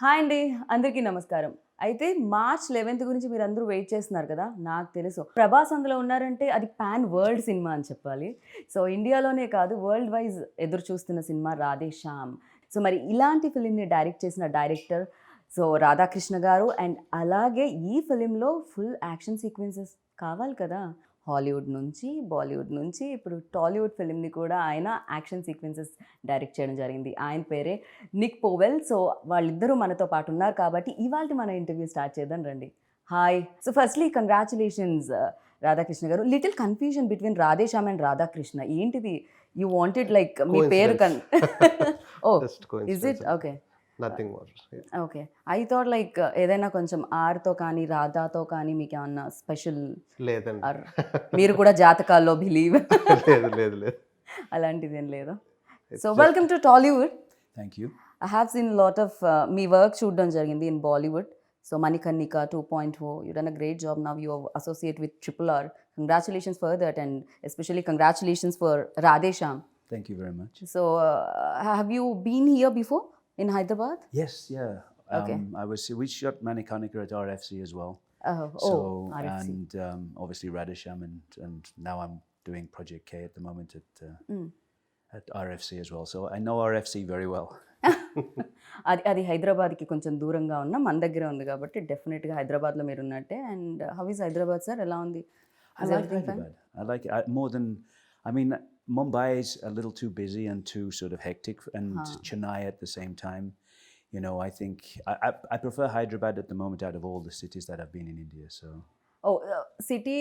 Hi అండి, అందరికీ నమస్కారం. అయితే మార్చ్ 11th గురించి మీరందరూ వెయిట్ చేస్తున్నారు కదా! నాకు తెలుసు. ప్రభాస్ అందులో ఉన్నారంటే అది పాన్ వరల్డ్ సినిమా అని చెప్పాలి. సో, ఇండియాలోనే కాదు వరల్డ్ వైజ్ ఎదురు చూస్తున్న సినిమా 'రాధేశ్యామ్'. సో, మరి ఇలాంటి ఫిల్మ్‌ని డైరెక్ట్ చేసిన డైరెక్టర్ రాధాకృష్ణ గారు అండ్ అలాగే ఈ ఫిల్మ్‌లో ఫుల్ యాక్షన్ సీక్వెన్సెస్ కావాలి కదా! హాలీవుడ్ నుంచి, బాలీవుడ్ నుంచి ఇప్పుడు టాలీవుడ్ ఫిల్మ్‌ని కూడా ఆయన యాక్షన్ సీక్వెన్సెస్ డైరెక్ట్ చేయడం జరిగింది. ఆయన పేరే నిక్ పోవెల్. సో, వాళ్ళిద్దరూ మనతో పాటు ఉన్నారు కాబట్టి ఇవాల్టి మన ఇంటర్వ్యూ స్టార్ట్ చేద్దాం రండి. Hi. So, firstly congratulations Radhakrishna garu. Little confusion between Radheshyam and Radhakrishna. ఏంటిది? యూ వాంటెడ్ లైక్ మీ పేరు oh! Just is it? coincidence. Okay. Nothing more. Yeah. Okay. I thought like ఏదైనా కొంచెం ఆర్‌తో కానీ, రాధాతో కానీ మీకేమన్నా స్పెషల్ లేదండి. ఆర్ మీరు కూడా జాతకాల్లో బిలీవ్ లేదు లేదు లేదు. అలాంటిదేం లేదా? It's so, just- welcome to Tollywood. Thank you. I have seen a lot of మీ వర్క్ చూడడం జరిగింది in Bollywood. So, 'Manikarnika 2.0' you done a great job. Now you associate with RRR. Congratulations for that and especially congratulations for 'Radhe Shyam'. Thank you very much. So, have you been here before in Hyderabad? Yes, yeah. Okay. We shot Manikarnika at RFC as well. Oh, RFC. And obviously Radheshyam and now I'm doing Project K at the moment at RFC as well. So I know RFC very well. అది అది హైదరాబాద్కి కొంచెం దూరంగా ఉన్న మన దగ్గరే ఉంది కాబట్టి డెఫినెట్గా హైదరాబాద్లో మీరు ఉన్నట్టే. And how is Hyderabad sir? ఎలా ఉంది? I like Hyderabad. I like it more than, I mean, Mumbai is a little too busy and too sort of hectic, and Chennai at the same time. You know, I think I prefer Hyderabad at the moment out of all the cities that I've been in India. So ఓ city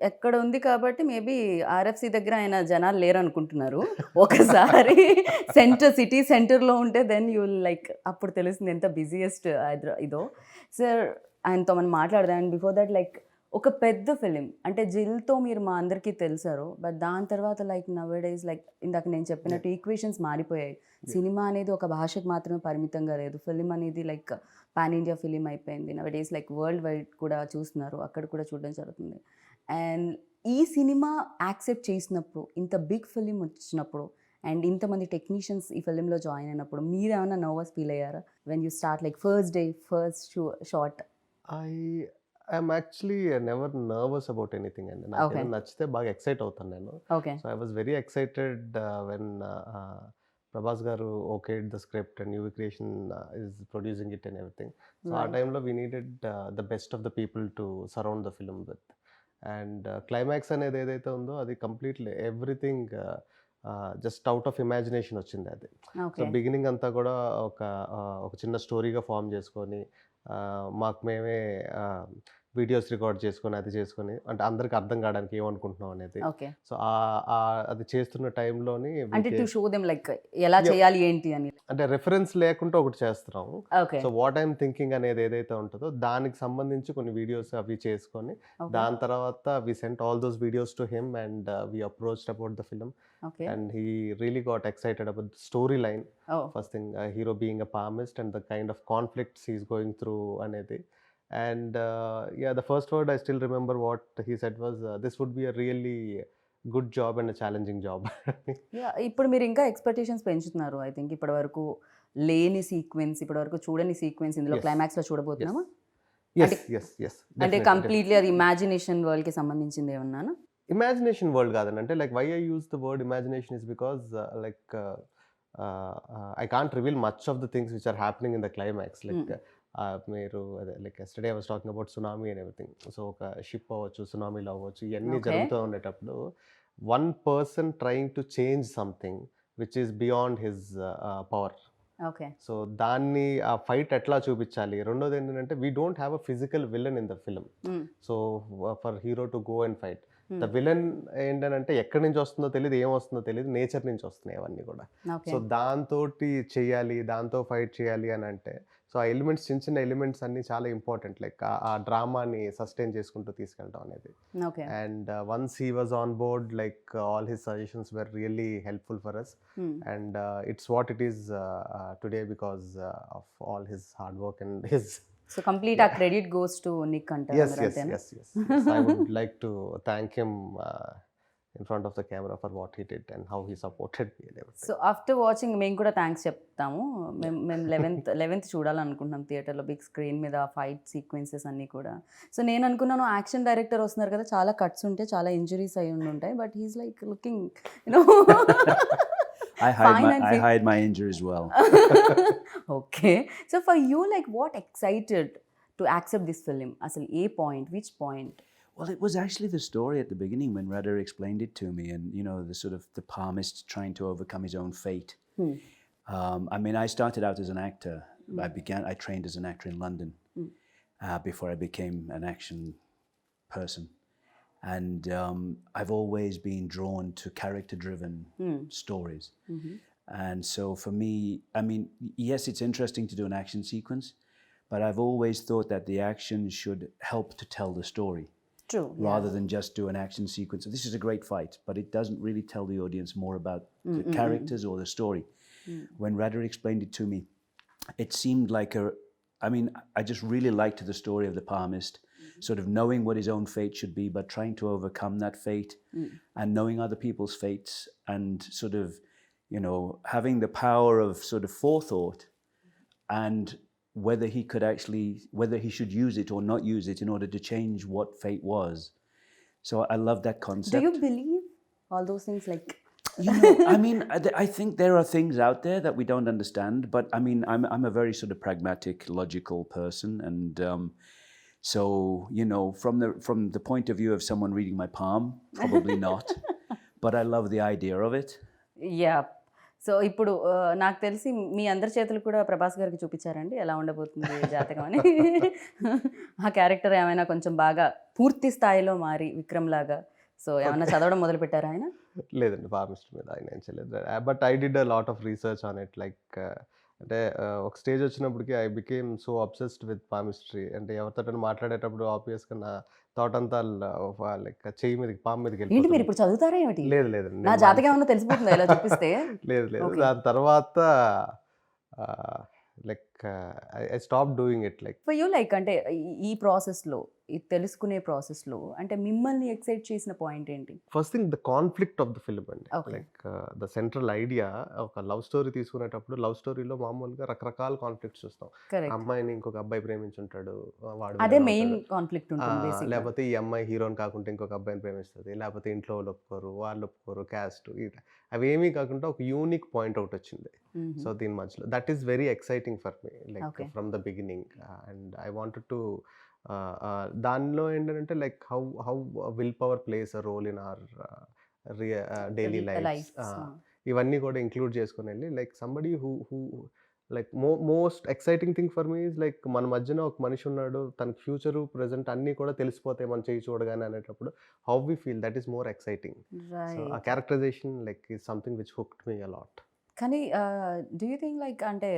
ఎక్కడ ఉంది కాబట్టి maybe RFC దగ్గర ఆయన జనాలు లేరు అనుకుంటున్నారు. ఒకసారి సిటీ సెంటర్లో ఉంటే దెన్ యూ లైక్ అప్పుడు తెలుస్తుంది ఎంత బిజియెస్ట్ ఇదో. సార్ ఆయనతో మనం మాట్లాడదాం. అండ్ బిఫోర్ దట్ లైక్ ఒక పెద్ద ఫిలిం అంటే జిల్తో మీరు మా అందరికీ తెలిసారు. బట్ దాని తర్వాత లైక్ నవేడేస్ లైక్ ఇందాక నేను చెప్పినట్టు ఈక్వేషన్స్ మారిపోయాయి. సినిమా అనేది ఒక భాషకు మాత్రమే పరిమితంగా లేదు. ఫిలిం అనేది లైక్ పాన్ ఇండియా ఫిలిం అయిపోయింది. నవేడేస్ లైక్ వరల్డ్ వైడ్ కూడా చూస్తున్నారు, అక్కడ కూడా చూడడం జరుగుతుంది. అండ్ ఈ సినిమా యాక్సెప్ట్ చేసినప్పుడు, ఇంత బిగ్ ఫిలిం వచ్చినప్పుడు అండ్ ఇంతమంది టెక్నీషియన్స్ ఈ ఫిలింలో జాయిన్ అయినప్పుడు మీరు ఏమైనా నర్వస్ ఫీల్ అయ్యారా when you start like first day first shot? I'm actually never nervous about anything అండి. నాకు Okay. ఏదైనా నచ్చితే బాగా ఎక్సైట్ అవుతాను నేను. Okay. So I was very excited when Prabhas garu okay the script and UV Creation is producing it and everything. So uh Right. టైంలో we needed the best of the people to surround the film with. And climax అనేది ఏదైతే ఉందో అది completely everything just out of imagination వచ్చింది అది. So okay. Beginning అంతా కూడా ఒక ఒక చిన్న స్టోరీగా ఫామ్ చేసుకొని మాకు మేమే వీడియోస్ రికార్డ్ చేసుకొని అది చేసుకొని అంటే అందరికి అర్థం కావడానికి ఏమనుకుంటున్నాం అనేది. ఓకే. సో అది చేస్తున్న టైంలోని అంటే టు షో దెమ్ లైక్ ఎలా చేయాలి ఏంటి అని. అంటే రెఫరెన్స్ లేకుండా ఒకటి చేస్తున్నాం. Okay. So what I'm thinking అనేది ఏదైతే ఉంటుందో దానికి సంబంధించి కొన్ని వీడియోస్ అవి చేసుకొని ఓకే. దాని తర్వాత we sent all those videos to him and we approached about the film okay. and he really got excited about the storyline. Oh First thing, hero being a palmist and the kind of conflicts he's going through anedi. And yeah, the first word I still remember what he said was this would be a really good job and a challenging job. Yeah, ఇప్పుడు మీరు ఇంకా expectations పెంచుతున్నారు. I think ఇప్పటి వరకు లేని sequence, ఇప్పటి వరకు చూడని సీక్వెన్స్ ఇందులో Yes. క్లైమాక్స్లో చూడబోతున్నామా? yes yes yes అంటే definitely. కంప్లీట్లీ అది ఇమాజినేషన్ వరల్డ్కి సంబంధించింది ఏమన్నాను? Imagination world కాదండి. అంటే like why I use the word imagination is because I can't reveal much of the things which are happening in the climax. Like మీరు అదే like yesterday I was talking about tsunami and everything. So ఒక ship అవ్వచ్చు, సునామీలో అవ్వచ్చు, ఇవన్నీ Okay. జరుగుతూ ఉండేటప్పుడు one person trying to change something which is beyond his power. Okay. So దాన్ని ఆ ఫైట్ ఎట్లా చూపించాలి. రెండోది ఏంటంటే we don't have a physical villain in the film. So for hero to go and fight the villain ఏంటంటే ఎక్కడి నుంచి వస్తుందో తెలియదు, ఏం వస్తుందో తెలియదు, నేచర్ నుంచి వస్తున్నాయి అవన్నీ కూడా. ఓకే. సో దాంతో చెయ్యాలి, దాంతో ఫైట్ చేయాలి అని అంటే సో ఆ ఎలిమెంట్స్ చిన్న చిన్న ఎలిమెంట్స్ అన్నీ చాలా ఇంపార్టెంట్. లైక్ ఆ డ్రామాని సస్టైన్ చేసుకుంటూ తీసుకెళ్ళడం అనేది. Okay. And once he was on board like all his suggestions were really helpful for us. And it's what it is today because of all his hard work and his. So complete ఆ credit goes to Nick అంటారు. Yes, yes, yes, yes, yes. I would like to thank him in front of the camera for what he did and how he supported me and everything. So after watching మేము కూడా thanks చెప్తాము. మేము 11th చూడాలనుకుంటున్నాం థియేటర్లో big screen మీద fight sequences అన్నీ కూడా. So నేను అనుకున్నాను యాక్షన్ డైరెక్టర్ వస్తున్నారు కదా, చాలా కట్స్ ఉంటాయి, చాలా ఇంజురీస్ అయి ఉంటాయి, but he's like looking you know I hide my injuries well. Okay. So for you like what excited to accept this film? అసలు ఏ point, which point? Well, it was actually the story at the beginning when Radha explained it to me, and you know, the sort of the palmist trying to overcome his own fate. I mean, I started out as an actor. I trained as an actor in London before I became an action person, and I've always been drawn to character-driven stories. And so for me, I mean, yes, it's interesting to do an action sequence, but I've always thought that the action should help to tell the story. True. Rather than just do an action sequence. This is a great fight, but it doesn't really tell the audience more about the characters or the story. When Radha explained it to me, it seemed like I just really liked the story of the palmist, sort of knowing what his own fate should be, but trying to overcome that fate and knowing other people's fates and sort of, you know, having the power of sort of forethought and whether he should use it or not use it in order to change what fate was. So I love that concept. Do you believe all those things? Like, you know, I mean, I think there are things out there that we don't understand, but I mean, I'm a very sort of pragmatic, logical person, and so you know, from the point of view of someone reading my palm, probably not, but I love the idea of it. Yeah. So ఇప్పుడు నాకు తెలిసి మీ అందరి చేతులు కూడా ప్రభాస్ గారికి చూపించారండి ఎలా ఉండబోతుంది జాతకం అని. ఆ క్యారెక్టర్ ఏమైనా కొంచెం బాగా పూర్తి స్థాయిలో మారి విక్రమ్ లాగా సో ఏమైనా చదవడం మొదలు పెట్టారా ఆయన? లేదండి, ఫార్మిస్ట్ మీద ఆయన ఏం చేయలేదు. But I did a lot of research on it. Like అంటే ఒక స్టేజ్ వచ్చినప్పటికి I became so obsessed with palmistry. అంటే ఎవరితో మాట్లాడేటప్పుడు ఆబ్వియస్గా నా థాట్ అంతా లైక్ చెయ్యి మీదకి పాము మీదకి ఏంటి మీరు వెళ్ళిపోతుంది. ఇప్పుడు చదువుతారా ఏమిటి? లేదు లేదండి, నా జాతకం ఏమన్నా తెలిసిపోతుందా ఇలా చూపిస్తే? లేదు లేదు. Okay. దాని తర్వాత like I stop doing it. Like for you like అంటే ఈ ప్రాసెస్లో, ఈ తెలుసుకునే ప్రాసెస్లో అంటే మిమ్మల్ని ఎక్సైట్ చేసిన పాయింట్ ఏంటి? First thing the conflict of the film అండి. Okay. Like the central idea ఒక లవ్ స్టోరీ తీసుకునేటప్పుడు లవ్ స్టోరీలో మామూలుగా రకరకాల కాన్ఫ్లిక్ట్స్ చూస్తాం. కరెక్ట్. అమ్మాయిని ఇంకొక అబ్బాయి ప్రేమించుంటాడు, వాడు అదే విలన్ మెయిన్ అవుతాడు. కాన్ఫ్లిక్ట్ ఉంటుంది బేసిక్గా. లేకపోతే ఈ అమ్మాయి హీరోని కాకుండా ఇంకొక అబ్బాయిని ప్రేమిస్తుంది, లేకపోతే ఇంట్లో వాళ్ళు ఒప్పుకోరు, వాళ్ళు ఒప్పుకోరు, క్యాస్ట్, అవేమీ కాకుండా ఒక యూనిక్ పాయింట్ అవుట్ వచ్చింది. సో దీని మధ్యలో that is very exciting for me, like Okay. From the beginning. And I wanted to దానిలో ఏంటంటే like how will power places a role in our daily life. ఇవన్నీ కూడా ఇంక్లూడ్ చేసుకుని వెళ్ళి like somebody who like most exciting thing for me is like మన మధ్యన ఒక మనిషి ఉన్నాడు, తన ఫ్యూచరు ప్రెజెంట్ అన్నీ కూడా తెలిసిపోతాయి మన చేయి చూడగానే అనేటప్పుడు how we feel, that is more exciting. So uh characterization like is something which hooked me a lot. కానీ డూ యూ థింక్ లైక్ అంటే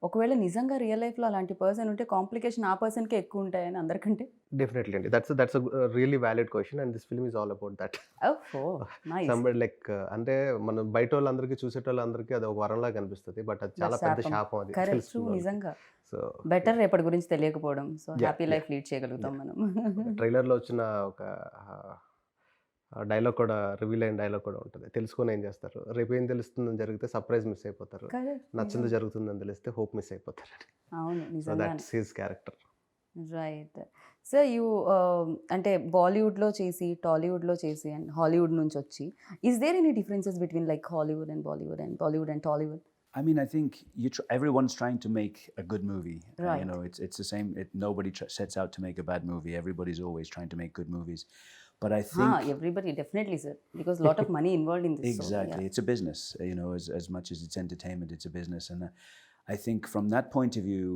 ఒకవేళ నిజంగా రియల్ లైఫ్లో అలాంటి పర్సన్ ఉంటే కాంప్లికేషన్ ఆ పర్సన్కే ఎక్కువ ఉంటాయని అందరికంటే? డెఫినెట్లీ అండి, that's really valid question and this film is all about that. ఓహో నైస్. సంబడి లైక్ అంటే మనం బయట వాళ్ళందరికీ చూసేటోళ్ళందరికీ అది ఒక వరంలా కనిపిస్తుంది, బట్ అది చాలా పెద్ద శాపం అది కరెక్ట్. తెలుసుకున్న వాళ్ళకి. నిజంగా సో బెటర్ రేపటి గురించి తెలియకపోవడం. So Yeah, happy life yeah. Lead చేయగలుగుతాం మనం. ట్రైలర్లో వచ్చిన ఒక డైలాగ్ కూడా, రివీల్ అయిన డైలాగ్ కూడా ఉంటుంది. తెలుసుకొని ఏం చేస్తారు, రేపు ఏం తెలుస్తుందని జరిగితే సర్ప్రైజ్ మిస్ అయిపోతారు, కరెక్ట్. నచ్చింది జరుగుతుందని తెలిస్తే హోప్ మిస్ అయిపోతారు. అవును సో నిజంగా. That's his character. Right. So you అంటే బాలీవుడ్లో చేసి, టాలీవుడ్లో చేసి అండ్ హాలీవుడ్ నుంచి వచ్చి, is there any differences between like Hollywood and Bollywood and Bollywood and Tollywood? I mean, I think everyone's trying to make a good movie. Right. You know, it's the same. Nobody sets out to make a bad movie. Everybody's always trying to make good movies. But I think Everybody definitely sir, because lot of money involved in this. exactly, So, yeah. it's a business. You know, as much as it's entertainment, it's a business. And I think from that point of view,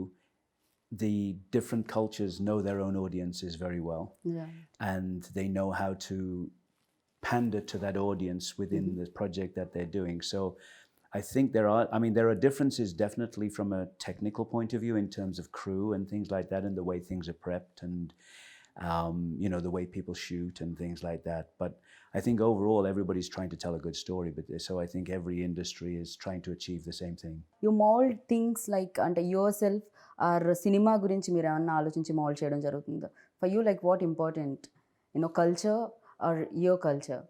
the different cultures know their own audiences very well, Yeah. and they know how to pander to that audience within the project that they're doing. So I think there are differences definitely from a technical point of view in terms of crew and things like that, and the way things are prepped, and you know, the way people shoot and things like that. But I think overall everybody's trying to tell a good story. But so I think every industry is trying to achieve the same thing. You mold things like అంటే your self are cinema గురించి మీరు ఏమన్నా ఆలోచించి mould చేయడం జరుగుతుందా? For you like what important, you know culture or your culture?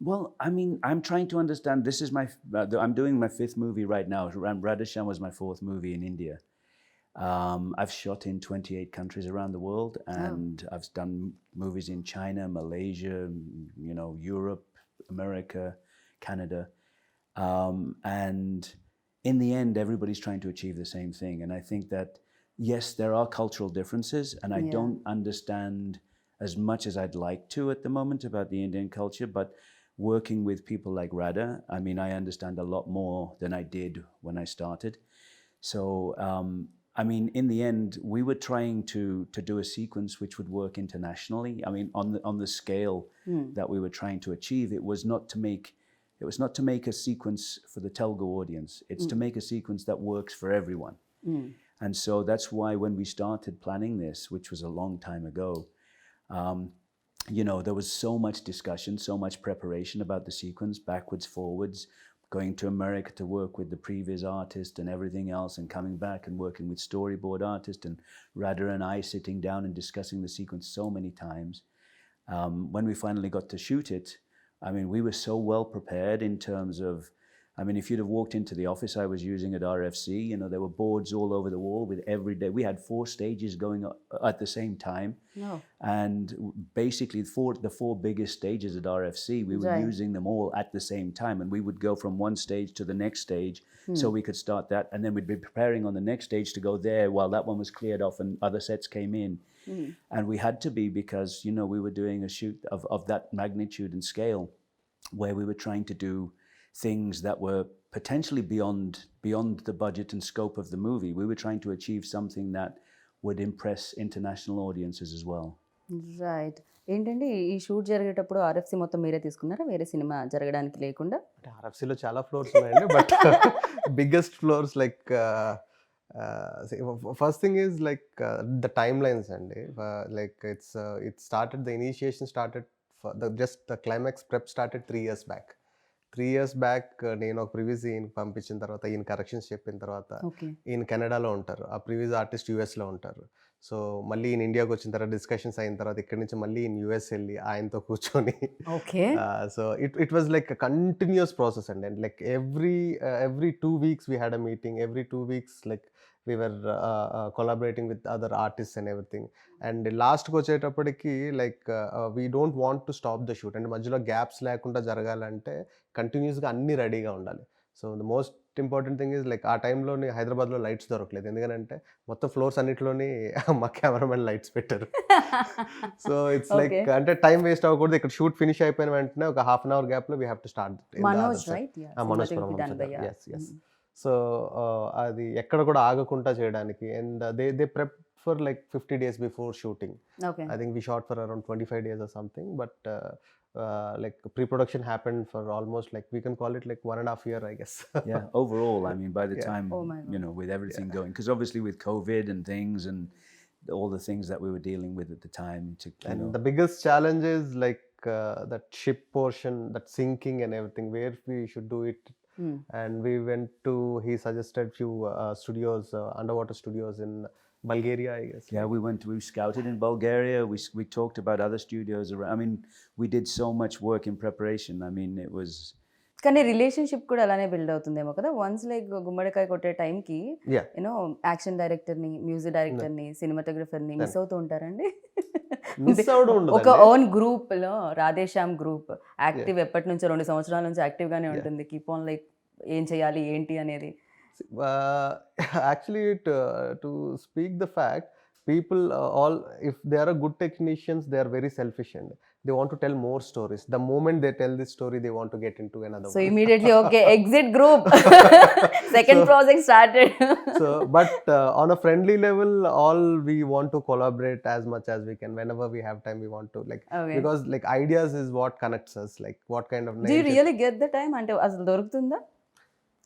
Well, I mean, I'm trying to understand. This is I'm doing my 5th movie right now. Radheshyam was my 4th movie in India. I've shot in 28 countries around the world, and I've done movies in China, Malaysia, Europe, America, Canada. And in the end, everybody's trying to achieve the same thing. And I think that, yes, there are cultural differences, and I don't understand as much as I'd like to at the moment about the Indian culture, but working with people like Radha, I mean, I understand a lot more than I did when I started. So, I mean, in the end, we were trying to do a sequence which would work internationally. I mean, on the scale that we were trying to achieve, it was not to make a sequence for the Telugu audience. It's to make a sequence that works for everyone. And so that's why when we started planning this, which was a long time ago, there was so much discussion, so much preparation about the sequence, backwards, forwards, going to America to work with the previous artist and everything else, and coming back and working with storyboard artist, and Radha and I sitting down and discussing the sequence so many times. When we finally got to shoot it, I mean, we were so well prepared in terms of, I mean, if you'd have walked into the office I was using at RFC, there were boards all over the wall with every day. We had 4 stages going at the same time. No. And basically the 4 biggest stages at RFC, we were using them all at the same time. And we would go from one stage to the next stage so we could start that. And then we'd be preparing on the next stage to go there while that one was cleared off and other sets came in. And we had to be, because, we were doing a shoot of that magnitude and scale, where we were trying to do things that were potentially beyond the budget and scope of the movie. We were trying to achieve something that would impress international audiences as well. Right. ఏంటండి ఈ shoot జరిగేటప్పుడు RFC మొత్తం మీరే తీసుకున్నారా, వేరే cinema జరగడానికి లేకుండా? అంటే ఆర్ఎఫ్సిలో చాలా ఫ్లోర్స్ ఉన్నాయండి, but biggest flaws like first thing is like the టైమ్ లైన్స్ అండి. Like it started, the initiation started, just the climax prep started 3 years back. 3 years back నేను ఒక ప్రివ్యూస్ ఈయనకి పంపించిన తర్వాత, ఈయన కరెక్షన్స్ చెప్పిన తర్వాత, ఈయన కెనడాలో ఉంటారు, ఆ ప్రివ్యూస్ ఆర్టిస్ట్ యూఎస్లో ఉంటారు. సో మళ్ళీ ఈయన ఇండియాకి వచ్చిన తర్వాత డిస్కషన్స్ అయిన తర్వాత ఇక్కడి నుంచి మళ్ళీ ఈయన యూఎస్ వెళ్ళి ఆయనతో కూర్చొని, so it was like continuous process అండి. And like every 2 weeks we had a meeting, every 2 weeks like we were collaborating with other artists and everything. And లాస్ట్కి వచ్చేటప్పటికి like we don't want to stop the shoot. And మధ్యలో gaps లేకుండా జరగాలంటే కంటిన్యూస్గా అన్నీ రెడీగా ఉండాలి. So the most important thing is like ఆ టైంలోని హైదరాబాద్లో లైట్స్ దొరకలేదు, ఎందుకంటే మొత్తం ఫ్లోర్స్ అన్నింటిలోని మా కెమెరామెన్ లైట్స్ పెట్టారు. సో ఇట్స్ లైక్ అంటే టైం వేస్ట్ అవ్వకూడదు. ఇక్కడ షూట్ ఫినిష్ అయిపోయిన వెంటనే ఒక ½ hour గ్యాప్లో we have to start. Manoj S. So అది ఎక్కడ కూడా ఆగకుండా చేయడానికి. And they prep for like 50 days before shooting. I think we shot for around 25 days or something, but like pre-production happened for almost like, we can call it like 1.5 years, I guess. Yeah, overall, I mean, by the time, with everything going, because obviously with COVID and things and all the things that we were dealing with at the time. The biggest challenge is like that ship portion, that sinking and everything, where we should do it. And we went to, he suggested few studios, underwater studios in Bulgaria, I guess. Yeah, we scouted in Bulgaria. We talked about other studios around. I mean, we did so much work in preparation. I mean, it was. కానీ relationship కూడా అలానే build అవుతుందేమో కదా. Once like గుమ్మడికాయ కొట్టే టైంకి action డైరెక్టర్ని, music డైరెక్టర్ని, సినిమాటోగ్రఫర్ని మిస్ అవుతూ ఉంటారండి. ఒక ఓన్ గ్రూప్ లో రాధేశ్యామ్ గ్రూప్ యాక్టివ్ ఎప్పటి నుంచో 2 సంవత్సరాల నుంచి యాక్టివ్ గానే ఉంటుంది. కీప్ ఆన్ లైక్ ఏం చేయాలి ఏంటి అనేది. Actually, to speak the fact, people all, if they are a good technicians, they are very selfish and they want to tell more stories. The moment they tell this story, they want to get into another so one. Immediately okay, exit group. Second project started. So but on a friendly level, all we want to collaborate as much as we can. Whenever we have time, we want to like, because like ideas is what connects us, like what kind of do you really get the time ante asalu dorugtunda?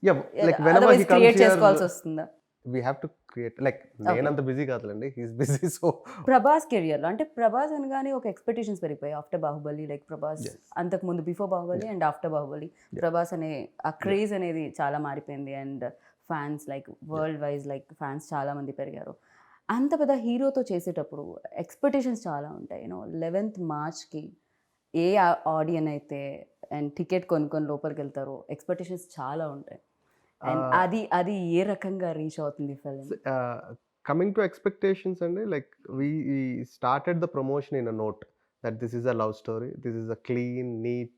Yeah, like whenever he comes here, చేసుకోవాల్సి వస్తుందా? we have to create, like నేనంత busy కాదులేండి, he's busy. So Prabhas career లో అంటే ప్రభాస్ అనగానే ఒక expectations పెరిగిపోయాయి after Baahubali. Like Prabhas అంతకు ముందు before Baahubali and after Baahubali Prabhas అనే ఆ క్రేజ్ అనేది చాలా మారిపోయింది. And fans like world wise like fans చాలా మంది పెరిగారు. అంత పెద్ద హీరోతో చేసేటప్పుడు ఎక్స్పెక్టేషన్స్ చాలా ఉంటాయి. 11th March ఏ ఆడియన్ అయితే అండ్ టికెట్ కొనుక్కొని లోపలికి వెళ్తారో ఎక్స్పెక్టేషన్స్ చాలా ఉంటాయి. అండ్ అది ఏ రకంగా రీచ్ అవుతుంది ఫిల్మ్? కమింగ్ టు ఎక్స్పెక్టేషన్స్ అండి, like we started the promotion in a note that this is a love story, this is a clean neat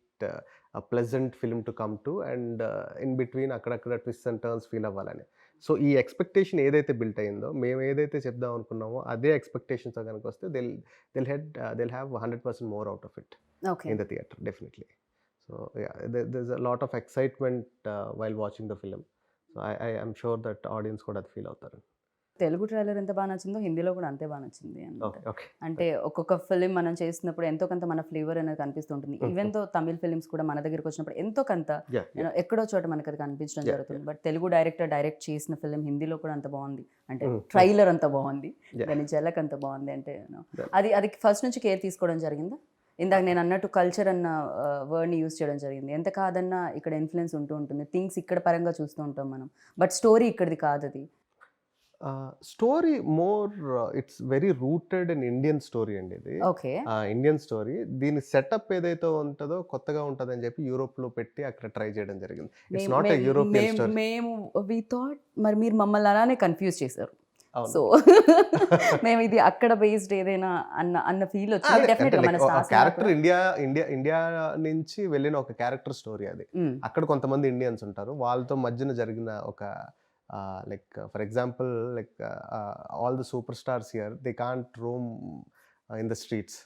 pleasant film to come to, and in between అక్కడక్కడ twist and turns feel అవ్వాలని. So ఈ expectation ఏదైతే built అయిందో, మేము ఏదైతే చెప్దాం అనుకున్నామో అదే ఎక్స్పెక్టేషన్స్తో కనుక వస్తే they'll have 100% more out of it okay. in the theater, definitely. So yeah, there's a lot of excitement while watching the film. So I am sure that audience కూడా అది ఫీల్ అవుతారు. తెలుగు ట్రైలర్ ఎంత బాగా నచ్చిందో హిందీలో కూడా అంతే బాగా నచ్చింది అనమాట. Okay, okay. అంటే ఒక్కొక్క ఫిలిం మనం చేసినప్పుడు ఎంతో కొంత మన ఫ్లేవర్ అనేది కనిపిస్తుంటుంది. ఈవెన్ తో తమిళ్ ఫిలిమ్స్ కూడా మన దగ్గరికి వచ్చినప్పుడు ఎంతో కొంత Yeah. ఎక్కడో చోట మనకు అది కనిపించడం Yeah, జరుగుతుంది. బట్ తెలుగు డైరెక్టర్ డైరెక్ట్ చేసిన ఫిలిం హిందీలో కూడా అంత బాగుంది, అంటే Mhm. ట్రైలర్ అంత బాగుంది, Yeah. దాని జలక్ అంత బాగుంది. అంటే Yeah. అది ఫస్ట్ నుంచి కేర్ తీసుకోవడం జరిగిందా? ఇందాక నేను అన్నట్టు కల్చర్ అన్న వర్డ్ని యూజ్ చేయడం జరిగింది. ఎంత కాదన్నా ఇక్కడ ఇన్ఫ్లుయెన్స్ ఉంటూ ఉంటుంది, థింగ్స్ ఇక్కడ పరంగా చూస్తూ ఉంటాం మనం, బట్ స్టోరీ ఇక్కడిది కాదు అది. Story more it's very rooted in Indian story అండి ఇది. ఓకే. ఇండియన్ స్టోరీ, దీని సెటప్ ఏదైతే ఉంటుందో కొత్తగా ఉంటుందని చెప్పి యూరోప్లో పెట్టి అక్కడ ట్రై చేయడం జరిగింది. It's not a European story. మేము వి థాట్ మరి మీరు మమ్మల్ని అలానే కన్ఫ్యూజ్ చేశారు. సో మేము ఇది అక్కడ బేస్డ్ ఏదైనా అన్న ఫీల్ వచ్చింది. డెఫినెట్గా మన క్యారెక్టర్ ఇండియా నుంచి వెళ్ళిన ఒక క్యారెక్టర్ స్టోరీ అది. అక్కడ కొంతమంది ఇండియన్స్ ఉంటారు, వాళ్ళతో మధ్యన జరిగిన ఒక like for example like all the super stars here they can't Rome in the streets,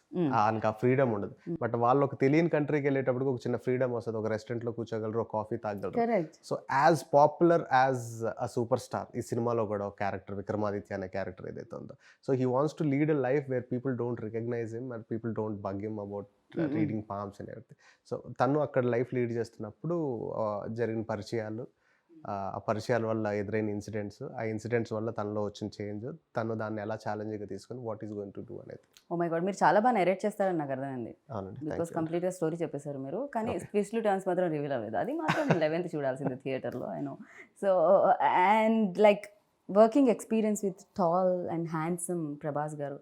ఆయనకి ఆ ఫ్రీడమ్ ఉండదు. బట్ వాళ్ళు ఒక తెలియని కంట్రీకి వెళ్ళేటప్పుడు ఒక చిన్న ఫ్రీడమ్ వస్తుంది, ఒక రెస్టారెంట్లో కూర్చోగలరు, ఒక కాఫీ తాగలరు. So as popular as a super star ఈ సినిమాలో కూడా ఒక క్యారెక్టర్ విక్రమాదిత్య అనే క్యారెక్టర్ ఏదైతే ఉందో, so he wants to lead a life where people don't recognise him and people don't bug him about reading palms and everything. So తను అక్కడ life lead చేస్తున్నప్పుడు జరిగిన పరిచయాలు, ఆ పరిచయాల వల్ల ఎదురైన ఇన్సిడెంట్స్, ఆ ఇన్సిడెంట్స్ వల్ల తనలో వచ్చిన చేంజ్, తను దాన్ని ఎలా ఛాలెంజ్గా తీసుకొని what is going to do అనేది. ఓ మై గాడ్, మీరు చాలా బాగా నెరేట్ చేస్తారని నాకు అర్థమైంది. అవునండి, బికాస్ కంప్లీట్గా స్టోరీ చెప్పేశారు మీరు, కానీ ట్విస్ట్లు టర్న్స్ మాత్రం రివీల్ అవ్వలేదు. అది మాత్రం 11th చూడాల్సింది థియేటర్లో, I know. So and like working experience with tall and handsome Prabhas గారు.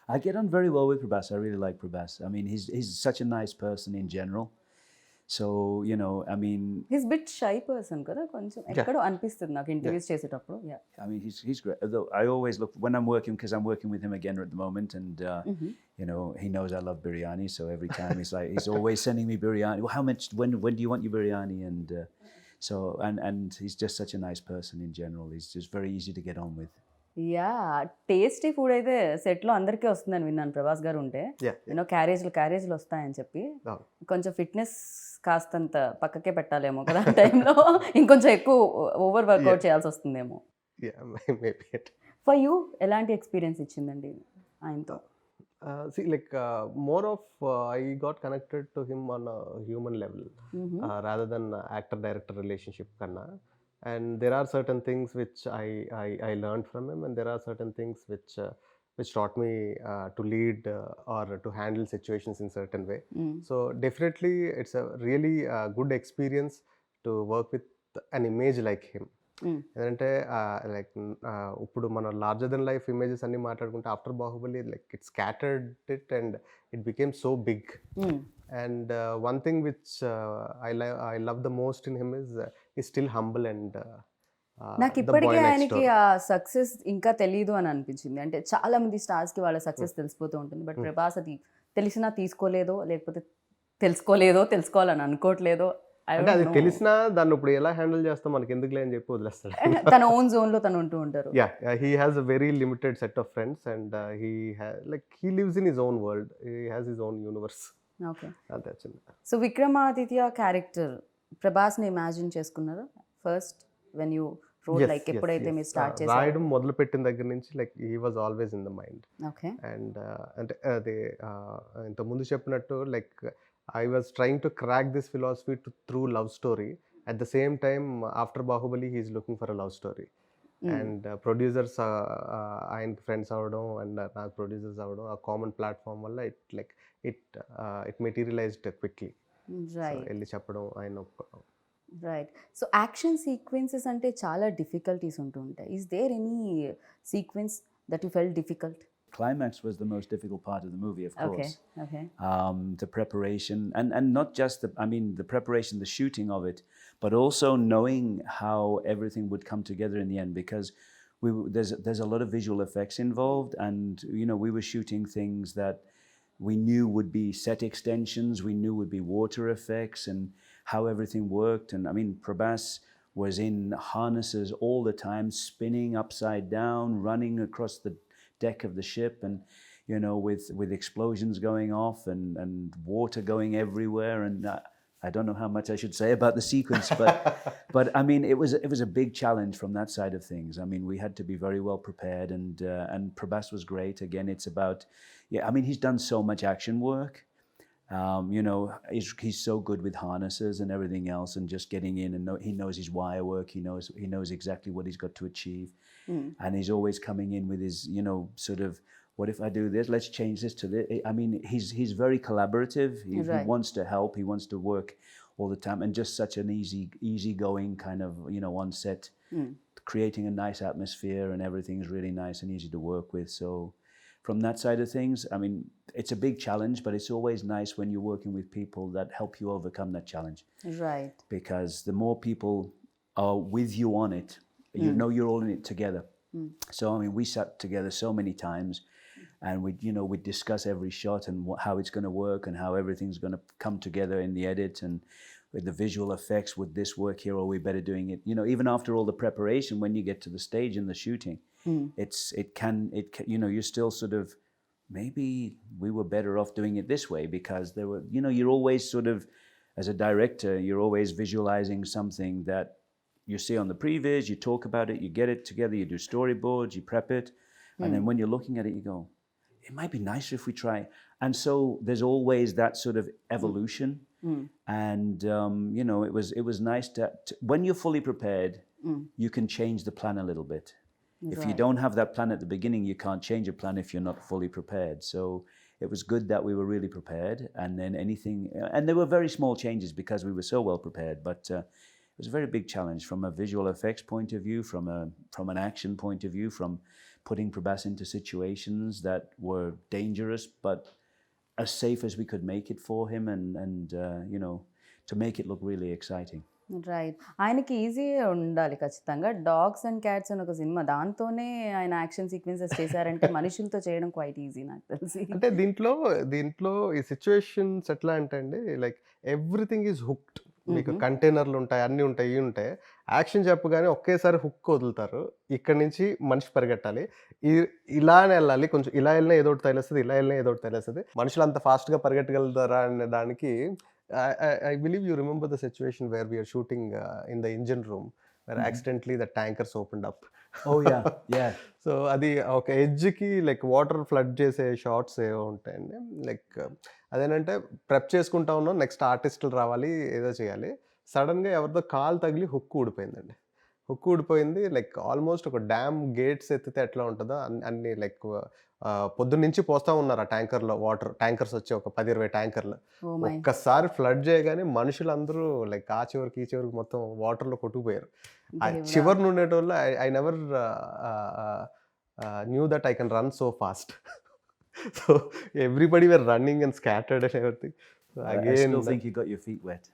I get on very well with Prabhas. I really like Prabhas. I mean, he's such a nice person in general. So, you know, I mean... He's a bit shy person కదా, కొంచెం ఎక్కడో అనిపిస్తుంది నాకు interviews చేసేటప్పుడు. I mean, he's great. Although I always look, when I'm working, because I'm working with him again at the moment, and, you know, he knows I love biryani, so every time he's always sending me biryani. Well, how much, when do you want your biryani? And so, and he's just such a nice person in general. He's just very easy to get on with. Yeah, tasty food అయితే సెట్లో అందరికీ వస్తుందని విన్నాను ప్రభాస్ గారు ఉంటే. You know క్యారేజ్లు వస్తాయని చెప్పి కొంచెం ఫిట్నెస్ కాస్తంత పక్కకే పెట్టాలేమో కదా ఆ టైంలో, ఇంకొంచెం ఎక్కువ ఓవర్ వర్కౌట్ చేయాల్సి వస్తుందేమో. ఫర్ యూ ఎలాంటి ఎక్స్పీరియన్స్ ఇచ్చిందండి ఆయనతో? Like more of I got connected to him on a human level rather than actor-director relationship kanna. And there are certain things which I learned from him, and there are certain things which taught me to lead or to handle situations in certain way. So definitely it's a really good experience to work with an image like him. ఎందుకంటే like ఇప్పుడు మన larger than life images అన్ని మాట్లాడుకుంటే after Baahubali like it scattered it and it became so big. And one thing which I love the most in him is still humble and నాకు ఇప్పటికీ ఆయనకి ఆ success ఇంకా తెలియదు అని అనిపించింది. అంటే చాలా మంది స్టార్స్కి వాళ్ళ సక్సెస్ తెలిసిపోతూ ఉంటుంది, బట్ ప్రభాస్ అది తెలిసినా తీసుకోలేదో, లేకపోతే తెలుసుకోవాలని అనుకోవట్లేదో. అంటే అది తెలిసినా దాన్ని ఇప్పుడు ఎలా హ్యాండిల్ చేస్తాం మనకి ఎందుకులే అని చెప్పి వదిలేస్తాడు. తన ఓన్ జోన్ లో తను ఉంటూ ఉంటారు. He has a very limited set of friends and he lives in his own world, he has his own universe. Okay, అంతే చిన్న. సో విక్రమాదిత్య క్యారెక్టర్ ప్రభాస్ని ఇమాజిన్ చేసుకున్నారా first when you role? Like ఎప్పుడైతే మీరు స్టార్ట్ చేశారు రాయడం మొదలు పెట్టిన దగ్గర నుంచి like he was always in the mind. Okay, and అంటే అది ఇంతకుముందు చెప్పినట్టు like I was trying to crack this philosophy through love story. At the same time, after Bahubali, he is looking for a love story. And producers, ఆయనకి friends అవ్వడం and నాకు producers అవ్వడం, ఆ common platform వల్ల it materialised quickly. వెళ్ళి చెప్పడం ఆయన. Right. So action sequences అంటే చాలా డిఫికల్టీస్ ఉంటూ ఉంటాయి. Is there any sequence that you felt difficult climax was the most difficult part of the movie, of course. Okay. The preparation, and not just the preparation, the shooting of it, but also knowing how everything would come together in the end, because there's a lot of visual effects involved, and we were shooting things that we knew would be set extensions, we knew would be water effects, and how everything worked. And Prabhas was in harnesses all the time, spinning upside down, running across the deck of the ship, and with explosions going off and water going everywhere. And I don't know how much I should say about the sequence, but it was a big challenge from that side of things. We had to be very well prepared, and Prabhas was great. Again, it's about he's done so much action work. He's so good with harnesses and everything else, and just getting in, and he knows his wire work. He knows exactly what he's got to achieve, and he's always coming in with his sort of, what if I do this? Let's change this to this. He's very collaborative. He wants to help. He wants to work all the time, and just such an easygoing kind of on set, creating a nice atmosphere, and everything's really nice and easy to work with. So from that side of things, it's a big challenge, but it's always nice when you're working with people that help you overcome that challenge. Right. Because the more people are with you on it, you're all in it together. So we sat together so many times, and we'd discuss every shot and how it's going to work, and how everything's going to come together in the edit, and with the visual effects, would this work here, or are we better doing it? Even after all the preparation, when you get to the stage in the shooting, it can you're still sort of, maybe we were better off doing it this way, because there were you're always sort of, as a director, you're always visualizing something that you see on the previs, you talk about it, you get it together, you do storyboards, you prep it, and then when you're looking at it, you go, it might be nicer if we try. And so there's always that sort of evolution. And it was nice to when you're fully prepared, you can change the plan a little bit. If you don't have that plan at the beginning, you can't change a plan if you're not fully prepared. So it was good that we were really prepared, and then and there were very small changes because we were so well prepared, but it was a very big challenge from a visual effects point of view, from an action point of view, from putting Prabhas into situations that were dangerous, but as safe as we could make it for him, and to make it look really exciting. Right. ఆయనకి ఈజీగా ఉండాలి ఖచ్చితంగా. Dogs and cats అని ఒక cinema, దాంతోనే ఆయన action sequences చేశారంటే మనుషులతో చేయడం క్వైట్ ఈజీ నాకు తెలిసి. అంటే దీంట్లో ఈ సిచ్యువేషన్స్ ఎట్లా అంటే అండి, లైక్ ఎవ్రీథింగ్ ఈజ్ హుక్డ్. మీకు కంటైనర్లు ఉంటాయి, అన్నీ ఉంటాయి, ఇవి ఉంటాయి. యాక్షన్ చెప్పగానే ఒకేసారి హుక్ వదులుతారు. ఇక్కడి నుంచి మనిషి పరిగెట్టాలి, ఇలానే వెళ్ళాలి, కొంచెం ఇలా వెళ్ళినా ఏదో ఒకటి తగిలేస్తుంది, ఇలా వెళ్ళినా ఏదో ఒకటి తగిలేస్తుంది. మనుషులు అంత ఫాస్ట్గా పరిగెట్టగలుగుతారా అనే దానికి, I believe you remember the situation where we are shooting in the engine room, where accidentally the tankers opened up. Oh yeah. So అది ఒక ఎడ్జ్కి లైక్ వాటర్ ఫ్లడ్ చేసే షార్ట్స్ ఏవో ఉంటాయండి. లైక్ అదేంటంటే ప్రెప్ చేసుకుంటా ఉన్నాం, నెక్స్ట్ ఆర్టిస్టులు రావాలి, ఏదో చేయాలి. సడన్గా ఎవరితో కాలు తగిలి హుక్ ఊడిపోయిందండి. హుక్ ఊడిపోయింది. లైక్ ఆల్మోస్ట్ ఒక డ్యామ్ గేట్స్ ఎత్తితే ఎట్లా ఉంటుందో అన్ని లైక్ పొద్దున్నుంచి పోస్తూ ఉన్నారు ఆ ట్యాంకర్లో వాటర్. ట్యాంకర్స్ వచ్చి ఒక 10-20 ట్యాంకర్లు. ఒక్కసారి ఫ్లడ్ చేయగానే మనుషులందరూ లైక్ ఆ చివరికి ఈ చివరికి మొత్తం వాటర్లో కొట్టుకుపోయారు. ఆ చివరి ఉండేటోళ్ళు I never knew that I can run so fast. So everybody were running and scattered and everything. I still think you got your feet wet.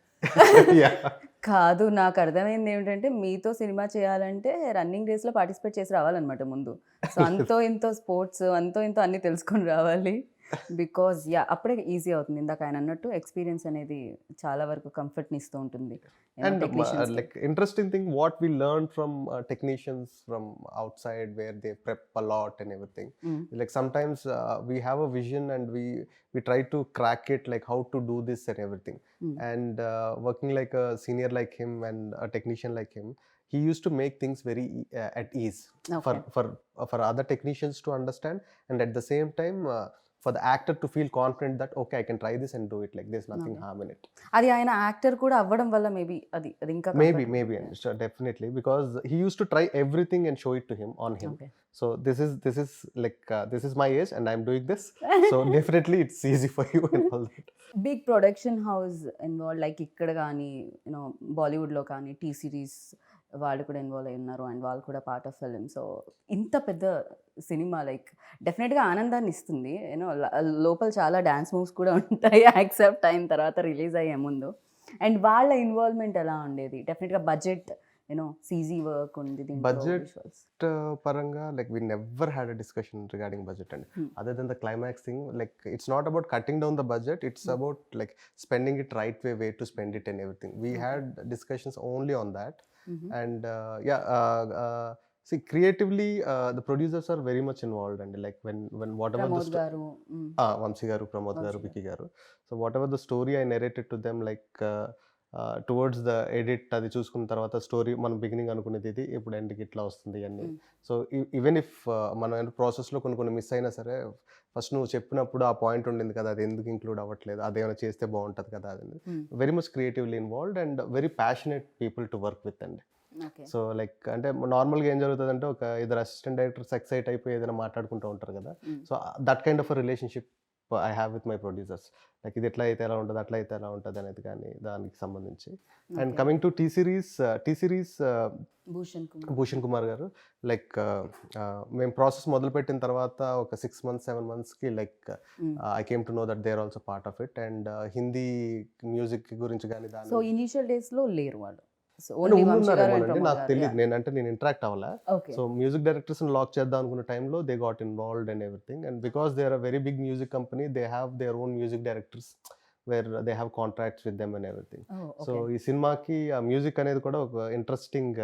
కాదు, నాకు అర్థమైంది ఏమిటంటే, మీతో సినిమా చేయాలంటే రన్నింగ్ రేస్లో పార్టిసిపేట్ చేసి రావాలన్నమాట ముందు. సో అంతో ఇంతో స్పోర్ట్స్, అంతో ఇంతో అన్నీ తెలుసుకొని రావాలి. బికాజ్ అప్పుడే ఈజీ అవుతుంది. ఇందాక ఆయన అన్నట్టు ఎక్స్పీరియన్స్ అనేది చాలా వరకు కంఫర్ట్ని ఇస్తూ ఉంటుంది. And like interesting thing what we learned from technicians from outside, where they prep a lot and everything. Like sometimes we have a vision and we try to crack it, like how to do this and everything. And working like a senior like him and a technician like him, he used to make things very at ease. Okay. For other technicians to understand, and at the same time for the actor to feel confident that okay, I can try this and do it, like there's nothing harm in it. అది ఆయన actor కూడా అవ్వడం వల్ల maybe అది ఇంకా maybe definitely, because he used to try everything and show it to him on him. Okay. So this is like this is my age and I'm doing this, so definitely it's easy for you and all that. Big production house involved, like ఇక్కడ కానీ బాలీవుడ్లో కానీ T series వాళ్ళు కూడా involve అయి ఉన్నారు and వాళ్ళు కూడా పార్ట్ ఆఫ్ ఫిలిం. సో ఇంత పెద్ద సినిమా లైక్ డెఫినెట్గా ఆనందాన్ని ఇస్తుంది. యూనో లోపల చాలా డ్యాన్స్ మూవ్స్ కూడా ఉంటాయి యాక్సెప్ట్ అయిన తర్వాత, రిలీజ్ అయ్యే ముందు. అండ్ వాళ్ళ ఇన్వాల్వ్మెంట్ ఎలా ఉండేది? డెఫినెట్గా బడ్జెట్, యూనో సీజీ వర్క్ ఉంది దీంట్లో. Budget visuals. పరంగా like we never had a discussion regarding budget అండి. Other than the climax thing, like it's not about cutting down the budget, it's about like spending it right way to spend it and everything. We had discussions only on that. And see creatively the producers are very much involved, and like when whatever Pramod garu, Vamsi garu, Pramod garu, Vamsi Vicky garu, so whatever the story I narrated to them, like towards the edit అది చూసుకున్న తర్వాత story మనం beginning అనుకునేది ఇది ఇప్పుడు ఎండ్కి ఇట్లా వస్తుంది అన్నీ. సో ఈవెన్ ఇఫ్ మనం ప్రాసెస్లో కొన్ని మిస్ అయినా సరే, ఫస్ట్ నువ్వు చెప్పినప్పుడు ఆ పాయింట్ ఉండింది కదా, అది ఎందుకు ఇంక్లూడ్ అవ్వట్లేదు, అదేమైనా చేస్తే బాగుంటుంది కదా, అది very much creatively involved and very passionate people to work with అండి. సో లైక్ అంటే నార్మల్గా ఏం జరుగుతుంది అంటే, ఒక ఇద్దరు అసిస్టెంట్ డైరెక్టర్స్ ఎక్సైట్ అయిపోయి ఏదైనా మాట్లాడుకుంటూ ఉంటారు కదా. So that kind of a relationship I have with my producers. Like ఇది ఎట్లా అయితే ఎలా ఉంటుంది, అట్లా అయితే ఎలా ఉంటుంది అనేది కానీ దానికి సంబంధించి. And coming to T Series Bhushan Kumar garu, like మేము ప్రాసెస్ మొదలుపెట్టిన తర్వాత ఒక 6 months 7 monthsకి like I came to know that they are also part of it. And Hindi music గురించి కానీ సో దాని ఇనిషియల్ డేస్లో లేరు వాళ్ళు. ఉన్నారేమోనండి, నాకు తెలియదు, నేను ఇంటరాక్ట్ అవ్వలే. సో మ్యూజిక్ డైరెక్టర్స్ లాక్ చేద్దాం అనుకున్న టైంలో they got involved and everything. And because they are a very big music company, they have their own music directors where they have contracts with them and everything. So ఈ సినిమాకి ఆ music అనేది కూడా ఒక interesting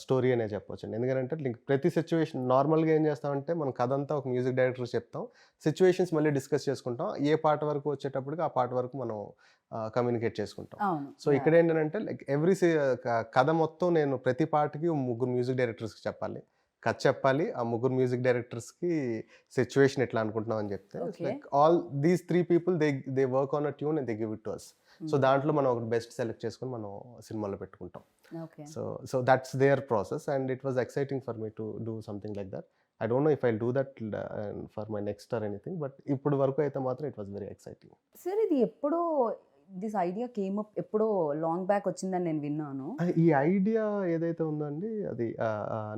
story అనే చెప్పొచ్చు అండి. ఎందుకంటే ప్రతి సిచ్యువేషన్ నార్మల్గా ఏం చేస్తామంటే, మనం కథ అంతా ఒక మ్యూజిక్ డైరెక్టర్ చెప్తాం, సిచ్యువేషన్స్ మళ్ళీ డిస్కస్ చేసుకుంటాం, ఏ పాట వరకు వచ్చేటప్పటికి ఆ పాట వరకు మనం కమ్యూనికేట్ చేసుకుంటాం. సో ఇక్కడ ఏంటంటే లైక్ కథ మొత్తం నేను ప్రతి పాటకి 3 మ్యూజిక్ డైరెక్టర్స్కి చెప్పాలి, కథ చెప్పాలి, ఆ 3 మ్యూజిక్ డైరెక్టర్స్కి సిచ్యువేషన్ ఎట్లా అనుకుంటున్నాం అని చెప్తే, like all these 3 people they work on a tune and they give it to us. So దాంట్లో మనం ఒక బెస్ట్ సెలెక్ట్ చేసుకొని మనం సినిమాలో పెట్టుకుంటాం. So that's their process and it was exciting for me to do something like that. I don't know if I'll do that for my next or anything, but ఇప్పుడు వరకు అయితే మాత్రం it was very exciting. Sir ఇది ఎప్పుడో this idea came up, ఎప్పుడో long back వచ్చిందని నేను విన్నాను. ఈ ఐడియా ఏదైతే ఉందండి, అది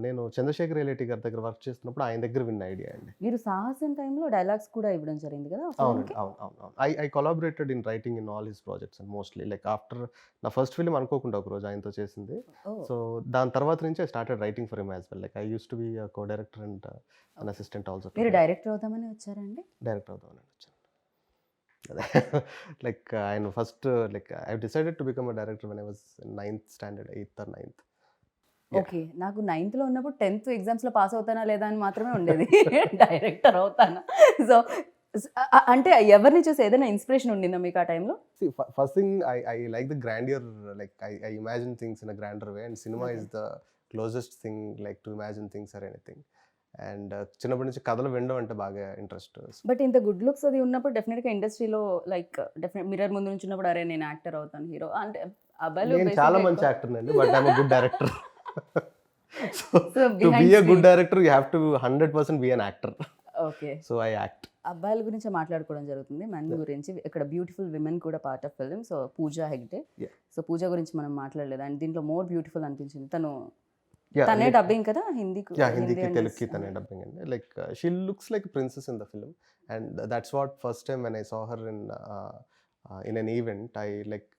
నేను చంద్రశేఖర్ రిలేటి గారి దగ్గర వర్క్ చేస్తున్నప్పుడు ఆయన దగ్గర విన్న ఐడియా అండి. మీరు సాహసం టైంలో డైలాగ్స్ కూడా ఇవ్వడం జరిగింది కదా? అవునండి, అవును. I collaborated in writing in all his projects and mostly like after నా ఫస్ట్ ఫిల్మ్ అనుకోకుండా ఒక రోజు ఆయనతో చేసింది. సో దాని తర్వాత నుంచి I started writing for him as well. Like I use to be co director and an assistant also. మీరు డైరెక్టర్ అవుతామని వచ్చారండి? డైరెక్టర్ అవుతామని వచ్చాను. లైక్ ఆయన first like I decided to become a director when I was 9th standard, 8th or 9th. Okay, నాకు 9th లో ఉన్నప్పుడు 10th ఎగ్జామ్స్లో పాస్ అవుతానా లేదా అని మాత్రమే ఉండేది, డైరెక్టర్ అవుతానా. సో అంటే ఎవరిని చూసి ఏదైనా ఇన్స్పిరేషన్ ఉండిందా మీకు ఆ టైంలో? First thing I like the grandeur, like I imagine things in a grander way, and cinema is the closest thing like to imagine things or anything. And చిన్నప్పటి నుంచి కథలు వినడం అంటే బాగా ఇంట్రెస్ట్. బట్ ఇంత గుడ్ లుక్స్ అది ఉన్నప్పుడు డెఫినెట్గా ఇండస్ట్రీలో లైక్ మిర్రర్ ముందు నుంచి ఉన్నప్పుడు అరే నేను యాక్టర్ అవుతాను, హీరో అంటే అబ్బాయిలు నేను చాలా మంచి యాక్టర్ అండి, but I'm a good director. So to be a good director you have to 100% be an actor. Okay, so I act. అబ్బాయిల గురించి మాట్లాడుకోవడం జరుగుతుంది, మెన్ గురించి. ఇక్కడ బ్యూటిఫుల్ విమెన్ కూడా part of film. So Pooja Hegde, so Pooja గురించి మనం మాట్లాడలేదు అండ్ దీంట్లో మోర్ బ్యూటిఫుల్ అనిపించింది. తనే డబ్బింగ్ కదా హిందీకి, తెలుగుకి తనే డబ్బింగ్ అండి. Like she looks like princess in the film and that's what first time when I saw her in an event I like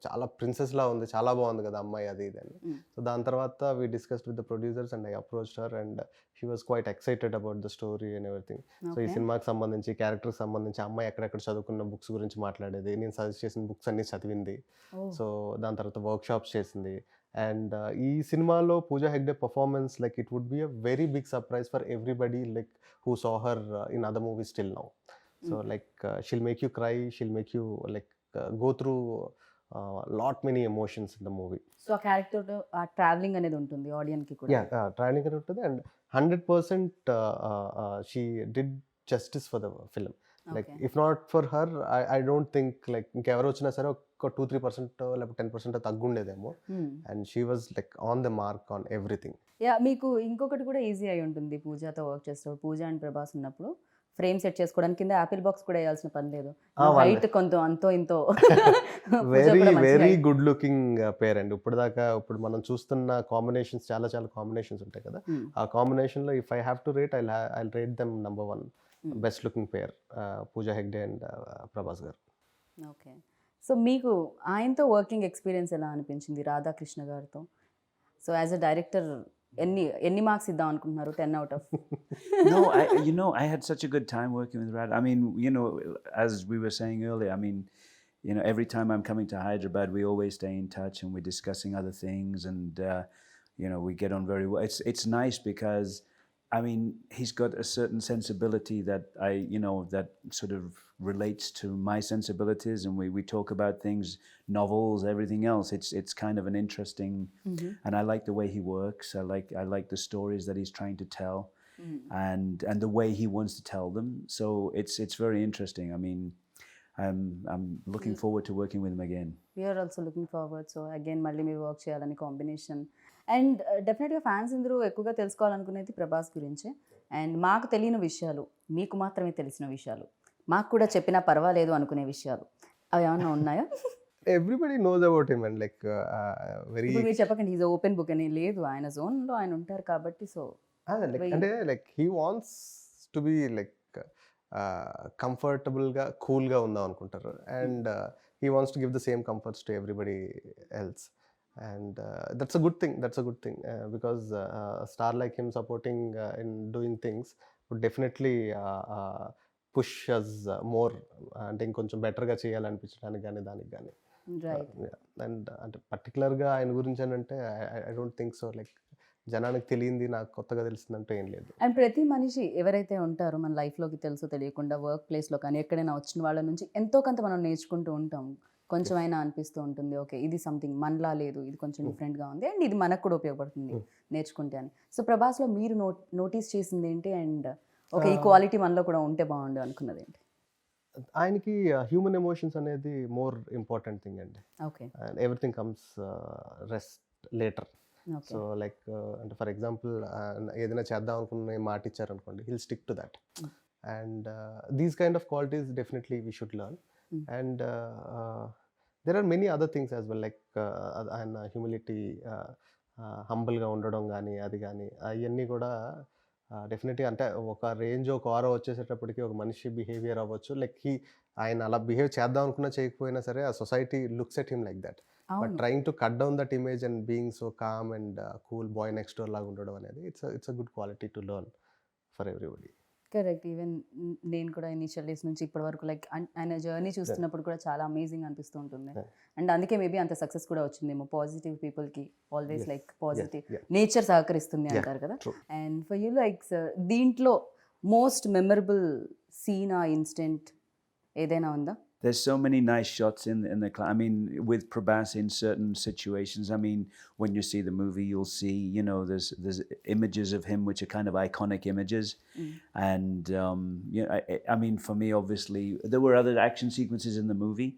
చాలా ప్రిన్సెస్ లా ఉంది, చాలా బాగుంది కదా అమ్మాయి అది ఇది అని. సో దాని తర్వాత we discussed with the producers and I approached her and she was quite excited about the story and everything. So ఈ సినిమాకి సంబంధించి, క్యారెక్టర్కి సంబంధించి, అమ్మాయి ఎక్కడెక్కడ చదువుకున్న బుక్స్ గురించి మాట్లాడేది, నేను సజెస్ట్ చేసిన బుక్స్ అన్ని చదివింది. సో దాని తర్వాత వర్క్ షాప్స్ చేసింది. అండ్ ఈ సినిమాలో Pooja Hegde performance like it would be a very big surprise for everybody like who saw her in other movies till now. So like she'll make you cry, she'll make you like go through lot many emotions in the movie. So ఆ character ఆ traveling అనేది ఉంటుంది ఆడియన్స్కి కూడా. Traveling అనేది ఉంటుంది and 100% she did justice for the film. Like if not for her I don't think like ఇంకెవరు వచ్చినా సరే ఒక 2-3% లేకపోతే 10% తగ్గుండేదేమో. And she was like on the mark on everything. Yeah, మీకు ఇంకొకటి కూడా ఈజీ అయి ఉంటుంది పూజాతో వర్క్ చేస్తారు. పూజ అండ్ ప్రభాస్ ఉన్నప్పుడు ఫ్రేమ్ సెట్ చేసుకోవడానికి కింద యాపిల్ బాక్స్ కూడా వేయాల్సిన పని లేదు. వాళ్ళే. హైట్ కొంత అంతో ఇంతో పూజ వెరీ కూడా మంచి వెరీ height. గుడ్ లుకింగ్ పేర్ అండి. ఇప్పుడు మనం చూస్తున్న కాంబినేషన్స్ చాలా చాలా కాంబినేషన్స్ ఉంటాయి కదా. Hmm. ఆ కాంబినేషన్లో if I have to rate I rate them number 1 Hmm. Best looking pair, Pooja Hegde and Prabhas garu. Okay. So మీకు ఆయనతో వర్కింగ్ ఎక్స్పీరియన్స్ ఎలా అనిపించింది రాధాకృష్ణ గారితో? సో యాజ్ అ డైరెక్టర్ ఎన్ని మార్క్స్ ఇద్దాం అనుకుంటున్నారు 10 out of? No, I had such a good time working with Rad. I mean, as we were saying earlier, I mean, every time I'm coming to Hyderabad, we always stay in touch and we're discussing other things, and we get on very well. It's nice because, I mean, he's got a certain sensibility that that sort of relates to my sensibilities, and we talk about things, novels, everything else. It's kind of an interesting, and I like the way he works. I like the stories that he's trying to tell, and the way he wants to tell them. So it's very interesting. I mean, I'm looking forward to working with him again. We are also looking forward. So again మళ్ళీ మీరు work చేయాలని combination. And డెఫినెట్గా fans అందరూ ఎక్కువగా తెలుసుకోవాలనుకునేది ప్రభాస్ గురించే. And మాకు తెలియని విషయాలు, మీకు మాత్రమే తెలిసిన విషయాలు, మాకు కూడా చెప్పినా పర్వాలేదు అనుకునే విషయాలు అవి ఏమన్నా ఉన్నాయా? Everybody knows about him and like very ఇప్పుడు మీరు చెప్పకండి ఈజ్ ఓపెన్ బుక్ అని. లేదు, ఆయన జోన్లో ఆయన ఉంటారు కాబట్టి. సో అంటే like he wants to be like కంఫర్టబుల్గా కూల్గా ఉందాం అనుకుంటారు, and he wants to give the same comforts to everybody else, and that's a good thing, because a star like him supporting in doing things would definitely push us more, అంటే ఇంకొంచెం బెటర్గా చేయాలనిపించడానికి కానీ దానికి కానీ. రైట్. అండ్ అంటే పర్టికులర్గా ఆయన గురించి అని అంటే I don't think so. Like జనానికి తెలియంది నాకు కొత్తగా తెలిసిందంటే ఏం లేదు. అండ్ ప్రతి మనిషి ఎవరైతే ఉంటారో మన లైఫ్లోకి తెలుసో తెలియకుండా వర్క్ ప్లేస్లో కానీ ఎక్కడైనా వచ్చిన వాళ్ళ నుంచి ఎంతో కొంత మనం నేర్చుకుంటూ ఉంటాం. కొంచెమైనా అనిపిస్తూ ఉంటుంది, ఓకే ఇది సంథింగ్ మనలా లేదు, ఇది కొంచెం డిఫరెంట్గా ఉంది, అండ్ ఇది మనకు కూడా ఉపయోగపడుతుంది నేర్చుకుంటే అని. సో ప్రభాస్లో మీరు నోటీస్ చేసింది ఏంటి? అండ్ ఓకే ఈ క్వాలిటీ మనలో కూడా ఉంటే బాగుండు అనుకున్నది ఏంటి? ఆయనకి హ్యూమన్ ఎమోషన్స్ అనేది మోర్ ఇంపార్టెంట్ థింగ్ అండి. Okay. Everything comes rest later. So like అంటే ఫర్ ఎగ్జాంపుల్ ఏదైనా చేద్దాం అనుకున్న మాట ఇచ్చారనుకోండి, hill stick to that, and these kind of qualities definitely we should learn. And there are many other things as well, like ఆయన humility, హంబుల్గా ఉండడం కానీ అది కానీ అవన్నీ కూడా డెఫినెట్లీ అంటే ఒక రేంజ్ ఒక ఆరో వచ్చేసేటప్పటికి ఒక మనిషి బిహేవియర్ అవ్వచ్చు, లైక్ ఆయన అలా బిహేవ్ చేద్దాం అనుకున్నా చేయకపోయినా సరే ఆ society looks at him like that, but trying to cut down that image and being so calm and cool bye next door లాగా ఉండడం అనేది it's a good quality to learn for everybody. Correct. Even నేను కూడా initial days నుంచి ఇప్పటి వరకు like ఆయన journey చూస్తున్నప్పుడు కూడా చాలా అమేజింగ్ అనిపిస్తూ ఉంటుంది. అండ్ అందుకే మేబీ అంత సక్సెస్ కూడా వచ్చిందేమో. పాజిటివ్ పీపుల్కి ఆల్వేస్ లైక్ పాజిటివ్ నేచర్ సహకరిస్తుంది అంటారు కదా. అండ్ ఫర్ యూ లైక్ దీంట్లో మోస్ట్ మెమరబుల్ సీన్ ఆ ఇన్సిడెంట్ ఏదైనా ఉందా? There's so many nice shots in the I mean, with Prabhas in certain situations. I mean, when you see the movie, you'll see, there's images of him which are kind of iconic images. And, I mean, for me, obviously, there were other action sequences in the movie,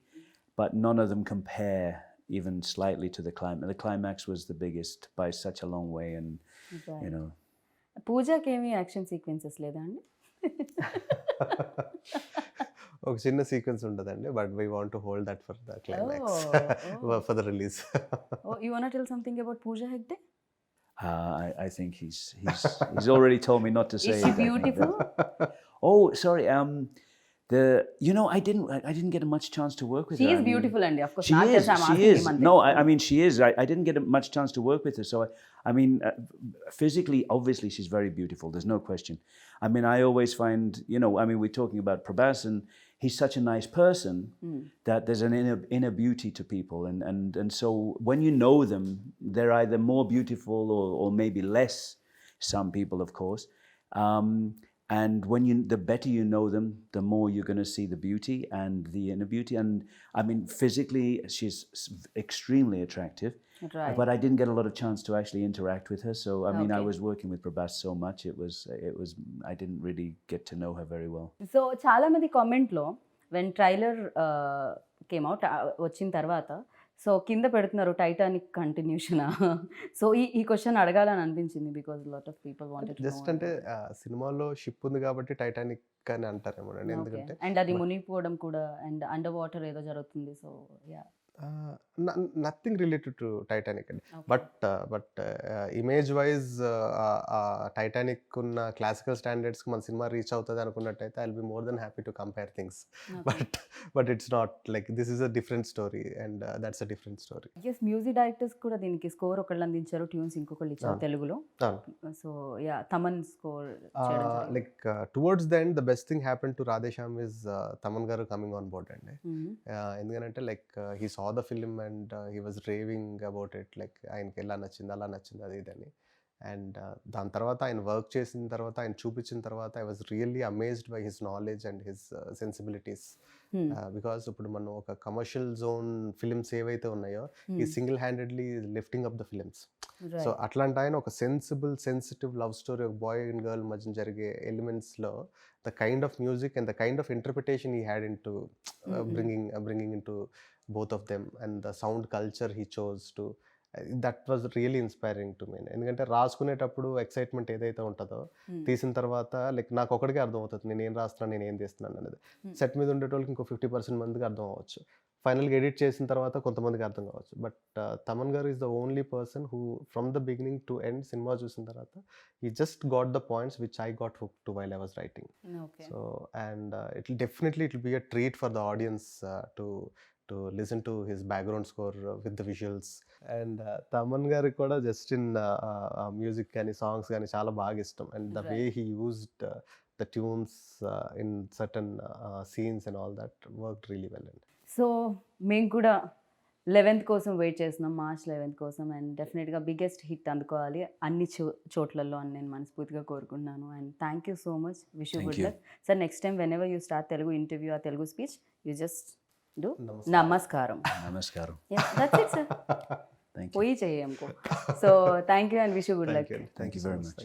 but none of them compare even slightly to the climax. The climax was the biggest by such a long way, and, పూజకి ఏమి action sequences లేదా అండి? ఒక చిన్న sequence ఉంటుందండి, but we want to hold that for the climax, for the release. You want to tell something about Pooja Hegde? I think he's already told me not to say. Is she beautiful? Oh, sorry. I didn't get much chance to work with her. She is beautiful, and of course, she is. No, I mean, she is. I didn't get much chance to work with her. So, I mean, physically, obviously, she's very beautiful. There's no question. I mean, I always find, we're talking about Prabhas, and he's such a nice person that there's an inner beauty to people. And so when you know them, they're either more beautiful or maybe less, some people, of course. And the better you know them, the more you're going to see the beauty and the inner beauty. And I mean, physically, she's extremely attractive. Right. But I didn't get a lot of chance to actually interact with her. So, I mean, I was working with Prabhas so much, it was, I didn't really get to know her very well. So చాలా మంది కామెంట్లో when trailer came out వచ్చిన తర్వాత so కింద పెడుతున్నారు Titanic కంటిన్యూషనా. So ఈ question అడగాలని అనిపించింది because lot of people wanted to just అంటే సినిమాలో షిప్ ఉంది కాబట్టి టైటానిక్ అని అంటారేమో అండి, ఎందుకంటే అండ్ అది మునిగిపోవడం కూడా అండ్ అండర్ వాటర్ ఏదో జరుగుతుంది. So yeah nothing related to Titanic అండి. బట్ ఇమేజ్ వైజ్ టైటానిక్ ఉన్న క్లాసికల్ స్టాండర్డ్స్కి మన సినిమా రీచ్ అవుతుంది అనుకున్నట్టయితే I will be more than happy to compare things. But it's not like this is a different story and that's a different story. Yes music directors కూడా దీనికి score ఒకళ్ళు అందించారు, ట్యూన్స్ ఇంకొకళ్ళు ఇచ్చారు తెలుగులో. So yeah Thaman score like towards the end the best thing happen to Radhe Shyam is Thaman గారు coming on board అండి. ఎందుకంటే like he saw the film and he was raving about it, like ఆయనకి ఎలా నచ్చింది అలా నచ్చింది అది ఇదని. అండ్ దాని తర్వాత ఆయన వర్క్ చేసిన తర్వాత ఆయన చూపించిన తర్వాత I was really amazed by his knowledge and his sensibilities. Because ఇప్పుడు మనం ఒక కమర్షియల్ జోన్ ఫిలిమ్స్ ఏవైతే ఉన్నాయో ఈ single handedly lifting up the films. So అట్లాంటి ఆయన ఒక సెన్సిటివ్ లవ్ స్టోరీ, ఒక బాయ్ అండ్ గర్ల్ మధ్య జరిగే ఎలిమెంట్స్లో the kind of music and the kind of interpretation he had in to bringing into both of them and the sound culture he chose to, that was really inspiring to me. ఎందుకంటే రాసుకునేటప్పుడు excitement ఏదైతే ఉంటుందో తీసిన తర్వాత like నాకు ఒకటికే అర్థం అవుతుంది నేను ఏం రాస్తున్నాను నేను ఏం తీస్తున్నాను అనేది. సెట్ మీద ఉండేటోళ్ళకి ఇంకో 50% మందికి అర్థం అవ్వచ్చు, ఫైనల్గా ఎడిట్ చేసిన తర్వాత కొంతమందికి అర్థం కావచ్చు. బట్ తమన్ గారు is the only person who from the beginning to end cinema చూసిన తర్వాత he just got the points which I got hooked to while I was writing. So and it will be a treat for the audience to listen to his background score with the visuals. And Thaman గారికి కూడా just in music కానీ songs కానీ చాలా బాగా ఇష్టం. And the way he used the tunes in certain scenes and all that worked really well. So మేము కూడా 11th కోసం వెయిట్ చేస్తున్నాం, March 11th కోసం. అండ్ డెఫినెట్గా బిగ్గెస్ట్ హిట్ అందుకోవాలి అన్ని చోట్లలో అని నేను మనస్ఫూర్తిగా కోరుకుంటున్నాను. And thank you so much, wish you good luck sir. Next time whenever you start Telugu interview uh Telugu speech you just do namaskaram. Namaskaram. That's it sir. పోయి చెయ్యి हमको. So thank you and wish you good luck. Thank you very much.